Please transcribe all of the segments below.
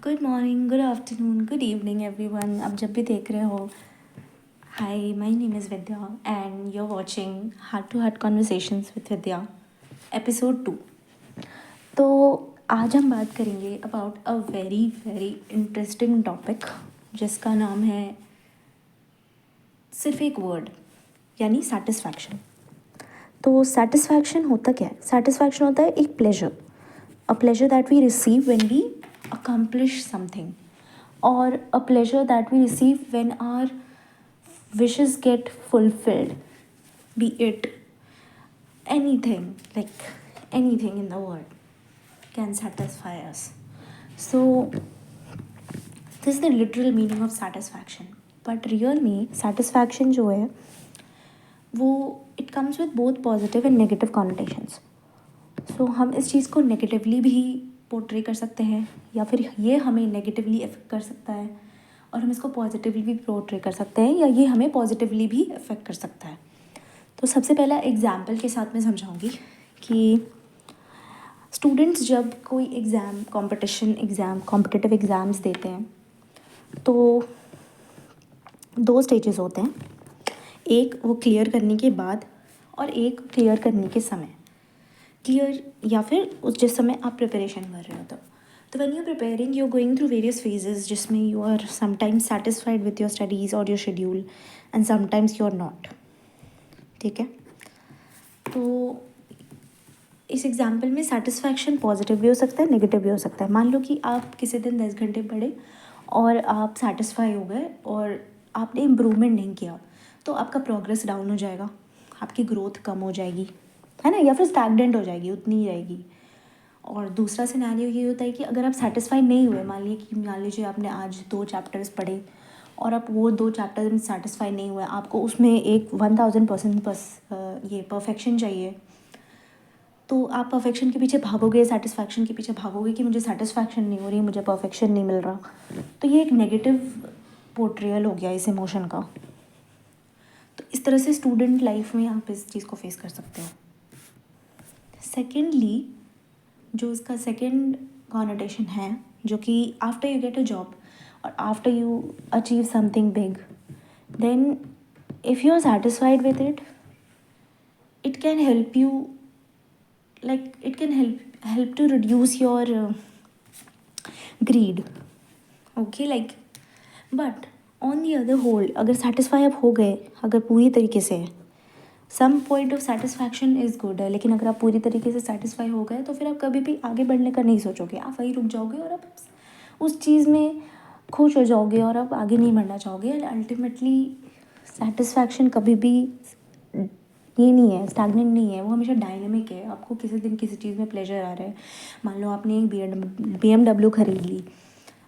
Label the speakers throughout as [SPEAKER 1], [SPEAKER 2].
[SPEAKER 1] Good morning, good afternoon, good evening everyone. आप जब भी देख रहे हो, hi, my name is Vidya and you are watching heart to heart conversations with Vidya episode 2। तो आज हम बात करेंगे about a very very interesting topic जिसका नाम है सिर्फ एक वर्ड, यानी सेटिस्फैक्शन। तो सेटिस्फैक्शन होता क्या है? सेटिस्फैक्शन होता है एक pleasure, a pleasure that we receive when we accomplish something, or a pleasure that we receive when our wishes get fulfilled, be it anything, like anything in the world can satisfy us. So this is the literal meaning of satisfaction, but real में satisfaction जो है वो it comes with both positive and negative connotations. सो हम इस चीज़ को negatively भी portray कर सकते हैं या फिर ये हमें नेगेटिवली अफेक्ट कर सकता है, और हम इसको पॉजिटिवली भी पोर्ट्रे कर सकते हैं या ये हमें पॉजिटिवली भी अफेक्ट कर सकता है। तो सबसे पहला एग्जाम्पल के साथ मैं समझाऊंगी कि स्टूडेंट्स जब कोई एग्ज़ाम कॉम्पिटिटिव एग्ज़ाम्स देते हैं तो दो स्टेजेस होते हैं, एक वो क्लियर करने के बाद और एक क्लियर करने के समय। क्लियर या फिर उस जिस समय आप प्रिपरेशन कर रहे हो तो when you preparing you going through various phases जिसमें you are sometimes satisfied with your studies और your schedule and sometimes you are not. ठीक है, तो इस एग्जाम्पल में सेटिस्फैक्शन पॉजिटिव भी हो सकता है, नेगेटिव भी हो सकता है। मान लो कि आप किसी दिन 10 घंटे पढ़े और आप सेटिस्फाई हो गए और आपने इम्प्रूवमेंट नहीं किया, तो आपका प्रोग्रेस डाउन हो जाएगा, आपकी ग्रोथ कम हो जाएगी, है ना, या फिर स्टैगनेंट हो जाएगी, उतनी ही रहेगी। और दूसरा सिनेरियो ये होता है कि अगर आप सेटिस्फाई नहीं हुए, मान लीजिए आपने आज 2 चैप्टर्स पढ़े और आप वो 2 चैप्टर में सेटिस्फाई नहीं हुए, आपको उसमें एक 1000% बस ये परफेक्शन चाहिए, तो आप परफेक्शन के पीछे भागोगे, सेटिस्फैक्शन के पीछे भागोगे कि मुझे सेटिस्फैक्शन नहीं हो रही, मुझे परफेक्शन नहीं मिल रहा। तो ये एक नेगेटिव पोर्ट्रेयल हो गया इस इमोशन का। तो इस तरह से स्टूडेंट लाइफ में आप इस चीज़ को फेस कर सकते हो। सेकेंडली, जो इसका सेकेंड कॉनोटेशन है, जो कि after you get a job और after you achieve something big, then if you are satisfied with it, it can help you, like it can help to reduce your greed. Okay, like but on the other whole, अगर satisfy आप हो गए, अगर पूरी तरीके से, some point of satisfaction is good है, लेकिन अगर आप पूरी तरीके से सेटिस्फाई हो गए तो फिर आप कभी भी आगे बढ़ने का नहीं सोचोगे, आप वहीं रुक जाओगे और आप उस चीज़ में खुश हो जाओगे और आप आगे नहीं बढ़ना चाहोगे। एंड अल्टीमेटली सेटिस्फैक्शन कभी भी ये नहीं है, स्टैगनेंट नहीं है, वो हमेशा डायनेमिक है। आपको किसी दिन किसी चीज़ में प्लेजर आ रहा है, मान लो आपने एक BMW खरीद ली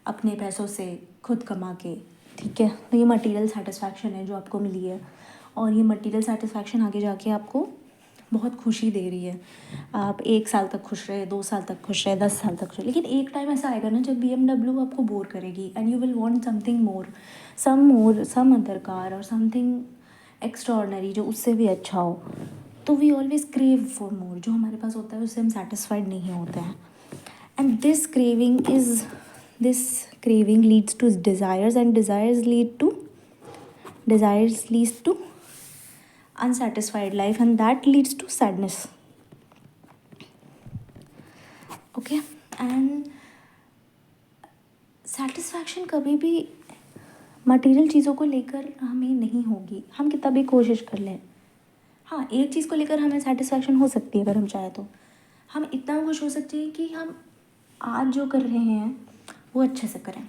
[SPEAKER 1] अपने पैसों से, खुद कमा के, ठीक है, तो ये मटेरियल सेटिस्फैक्शन है जो आपको मिली है, और ये मटेरियल सेटिस्फैक्शन आगे जाके आपको बहुत खुशी दे रही है। आप 1 साल तक खुश रहे, 2 साल तक खुश रहे, 10 साल तक खुश रहे, लेकिन एक टाइम ऐसा आएगा ना जब BMW आपको बोर करेगी and you will want something more, some other car और समथिंग एक्स्ट्रॉर्डनरी जो उससे भी अच्छा हो। तो we always crave for more, जो हमारे पास होता है उससे हम सेटिस्फाइड नहीं होते हैं। And this craving leads to desires and desires leads to unsatisfied life, and that leads to sadness. Okay, and satisfaction कभी भी मटेरियल चीज़ों को लेकर हमें नहीं होगी, हम कितना भी कोशिश कर लें। हाँ, एक चीज़ को लेकर हमें सेटिस्फैक्शन हो सकती है अगर हम चाहें तो। हम इतना खुश हो सकते हैं कि हम आज जो कर रहे हैं वो अच्छे से करें।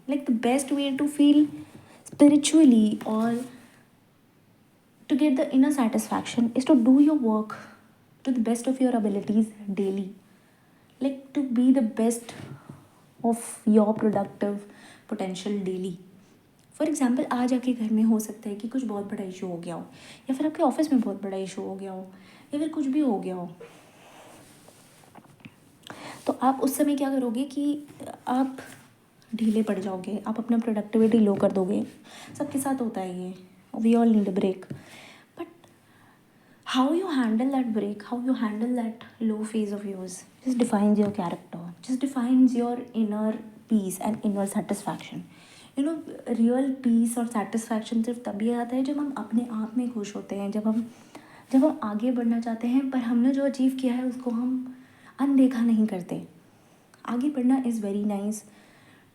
[SPEAKER 1] Like the best way to feel spiritually और to get the inner satisfaction is to do your work to the best of your abilities daily, like to be the best of your productive potential daily. For example, आज आपके घर में हो सकता है कि कुछ बहुत बड़ा इशू हो गया हो, या फिर आपके ऑफिस में बहुत बड़ा इशू हो गया हो, या फिर कुछ भी हो गया हो। तो आप उस समय क्या करोगे कि आप ढीले पड़ जाओगे, आप अपना प्रोडक्टिविटी लो कर दोगे। सबके साथ होता है ये, we all need a break. But how you handle that break, how you handle that low phase of yours just defines your character, just defines your inner peace and inner satisfaction. You know, real peace और satisfaction सिर्फ तभी आता है जब हम अपने आप में खुश होते हैं, जब हम आगे बढ़ना चाहते हैं पर हमने जो अचीव किया है उसको हम अनदेखा नहीं करते। आगे बढ़ना is very nice,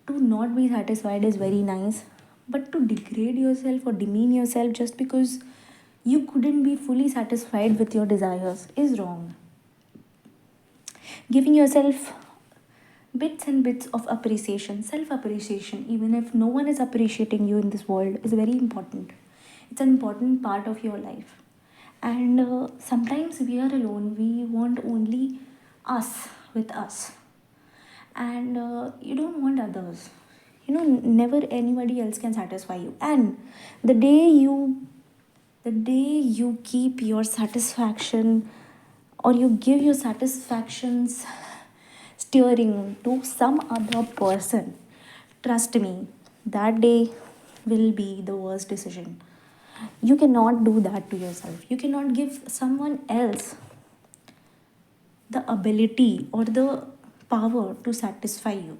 [SPEAKER 1] to not be satisfied is very nice, but to degrade your self और demean your self just because you couldn't be fully satisfied with your desires is wrong. Giving yourself bits and bits of appreciation, self appreciation, even if no one is appreciating you in this world, is very important. It's an important part of your life. And sometimes we are alone, we want only us with us, and you don't want others. You know, never anybody else can satisfy you. And the day you keep your satisfaction, or you give your satisfactions steering to some other person, trust me, that day will be the worst decision. You cannot do that to yourself. You cannot give someone else the ability or the power to satisfy you.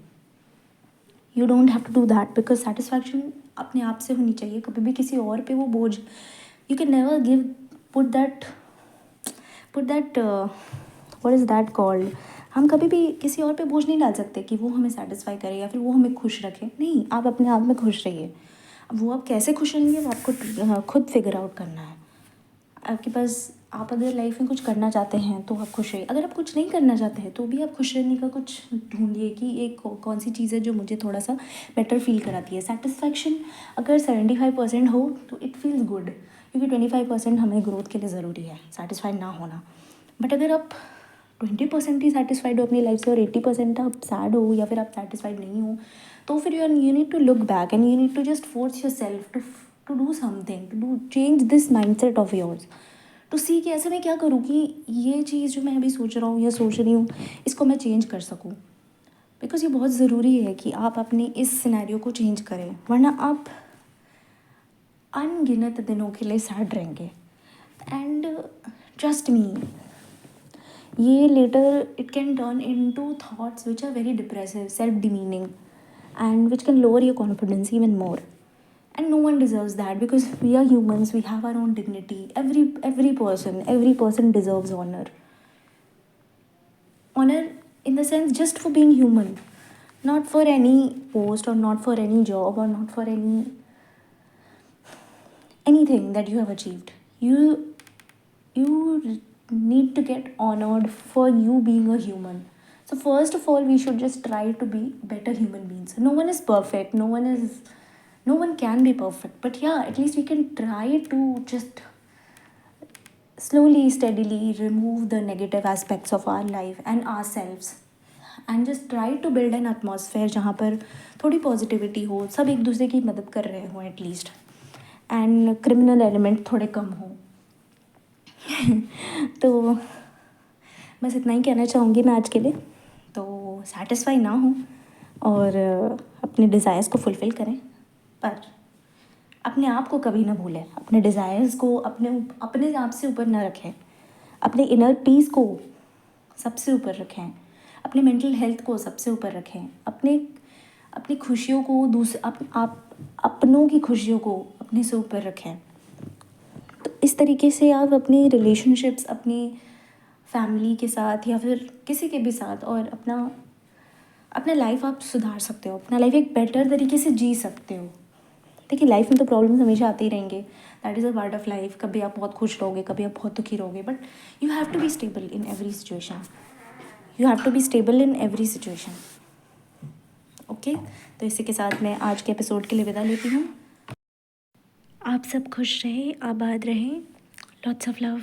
[SPEAKER 1] You don't have to do that, because satisfaction अपने आप से होनी चाहिए। कभी भी किसी और पे वो बोझ, you can never give, put that what is that called, हम कभी भी किसी और पे बोझ नहीं डाल सकते कि वो हमें सेटिस्फाई करे या फिर वो हमें खुश रखे। नहीं, आप अपने आप में खुश रहिए। अब वो आप कैसे खुश रहेंगे वो आपको खुद फिगर आउट करना है। आपके पास, आप अगर लाइफ में कुछ करना चाहते हैं तो आप खुश रहिए। अगर आप कुछ नहीं करना चाहते हैं तो भी आप खुश रहने का कुछ ढूंढिए कि एक कौन सी चीज़ है जो मुझे थोड़ा सा बेटर फील कराती है। सेटिस्फैक्शन अगर 75% हो तो इट फील्स गुड, क्योंकि 25% हमें ग्रोथ के लिए ज़रूरी है सेटिस्फाइड ना होना। बट अगर आप 20% ही सेटिस्फाइड हो अपनी लाइफ से और 80% आप सैड हो या फिर आप सेटिस्फाइड नहीं हो, तो फिर you need to look back and you need to just force your self to do something, to do change this mindset of yours, to see कि ऐसे मैं क्या करूँ कि ये चीज़ जो मैं अभी सोच रहा हूँ या सोच रही हूँ इसको मैं चेंज कर सकूँ। बिकॉज ये बहुत ज़रूरी है कि आप अपने इस सिनेरियो को चेंज करें, वरना आप अनगिनत दिनों के लिए सैड रहेंगे। एंड ट्रस्ट मी, ये later it can turn into thoughts which are very depressive, self demeaning, and which can lower your confidence even more. And no one deserves that, because we are humans, we have our own dignity. Every person deserves honor. Honor in the sense just for being human, not for any post or not for any job or not for anything that you have achieved. You need to get honored for you being a human. So first of all, we should just try to be better human beings. No one is perfect, no one can be perfect, but yeah, at least we can try to just slowly, steadily remove the negative aspects of our life and ourselves, and just try to build an atmosphere जहाँ पर थोड़ी positivity हो, सब एक दूसरे की मदद कर रहे हों एटलीस्ट, एंड क्रिमिनल एलिमेंट थोड़े कम हो। तो बस इतना ही कहना चाहूँगी मैं आज के लिए। तो सेटिस्फाई ना हो और अपने डिज़ायर्स को फुलफ़िल करें, पर अपने आप को कभी ना भूलें। अपने डिज़ायर्स को अपने आप से ऊपर ना रखें, अपने इनर पीस को सबसे ऊपर रखें, अपने मेंटल हेल्थ को सबसे ऊपर रखें, अपनी खुशियों को अपनों की खुशियों को अपने से ऊपर रखें। तो इस तरीके से आप अपनी रिलेशनशिप्स, अपनी फैमिली के साथ या फिर किसी के भी साथ, और अपना लाइफ आप सुधार सकते हो, अपना लाइफ एक बेटर तरीके से जी सकते हो। देखिए, लाइफ में तो प्रॉब्लम्स हमेशा आते ही रहेंगे, that is a part of life. कभी आप बहुत खुश रहोगे, कभी आप बहुत दुखी रहोगे, but you have to be stable in every situation. Okay, तो इसी के साथ मैं आज के एपिसोड के लिए विदा लेती हूँ। आप सब खुश रहें, आबाद रहें, लॉट्स ऑफ लव।